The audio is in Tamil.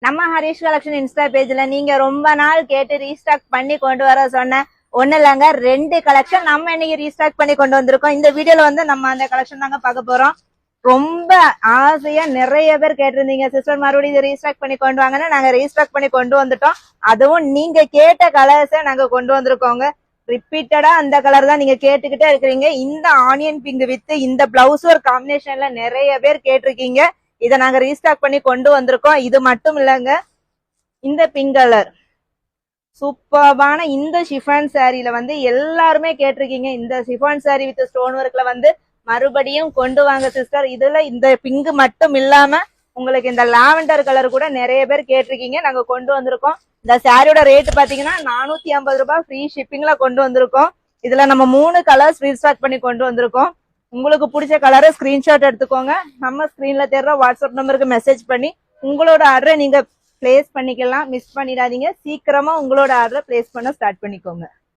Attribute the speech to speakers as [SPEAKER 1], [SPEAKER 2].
[SPEAKER 1] நம்ம ஹரிஷ் கலெக்ஷன் இன்ஸ்டா பேஜ்ல நீங்க ரொம்ப நாள் கேட்டு ரீஸ்டாக் பண்ணி கொண்டு வர சொன்ன ஒண்ணு இல்லங்க 2 கலெக்ஷன் நம்ம இன்னைக்கு ரீஸ்டாக் பண்ணி கொண்டு வந்திருக்கோம். இந்த வீடியோல வந்து நம்ம அந்த கலெக்ஷன் தாங்க பார்க்க போறோம். ரொம்ப ஆசையா நிறைய பேர் கேட்டிருந்தீங்க, சிஸ்டர் மறுபடியும் இதை ரீஸ்டாக் பண்ணி கொண்டு வாங்கன்னா நாங்க ரீஸ்டாக் பண்ணி கொண்டு வந்துட்டோம். அதுவும் நீங்க கேட்ட கலர்ஸை நாங்க கொண்டு வந்திருக்கோங்க. ரிப்பீட்டடா அந்த கலர் தான் நீங்க கேட்டுக்கிட்டே இருக்கிறீங்க. இந்த ஆனியன் பிங்க் வித் இந்த பிளவுஸ் ஒரு காம்பினேஷன்ல நிறைய பேர் கேட்டிருக்கீங்க. இதை நாங்க ரீஸ்டாக் பண்ணி கொண்டு வந்திருக்கோம். இது மட்டும் இல்லைங்க, இந்த பிங்க் கலர் சூப்பர்பான இந்த ஷிஃபான் சாரியில வந்து எல்லாருமே கேட்டிருக்கீங்க. இந்த ஷிஃபான் சாரி வித் ஸ்டோன் ஒர்க்ல வந்து மறுபடியும் கொண்டு வாங்க சிஸ்டர். இதுல இந்த பிங்க் மட்டும் இல்லாம உங்களுக்கு இந்த லாவெண்டர் கலர் கூட நிறைய பேர் கேட்டிருக்கீங்க. நாங்க கொண்டு வந்திருக்கோம். இந்த சாரியோட ரேட் பாத்தீங்கன்னா 450 ரூபாய் ஃப்ரீ ஷிப்பிங்ல கொண்டு வந்திருக்கோம். இதுல நம்ம 3 கலர்ஸ் ரீஸ்டாக் பண்ணி கொண்டு வந்திருக்கோம். உங்களுக்கு பிடிச்ச கலரை ஸ்கிரீன்ஷாட் எடுத்துக்கோங்க. நம்ம ஸ்கிரீன்ல தெரியற வாட்ஸ்அப் நம்பருக்கு மெசேஜ் பண்ணி உங்களோட ஆர்டரை நீங்க பிளேஸ் பண்ணிக்கலாம். மிஸ் பண்ணிடாதீங்க. சீக்கிரமா உங்களோட ஆர்டரை பிளேஸ் பண்ண ஸ்டார்ட் பண்ணிக்கோங்க.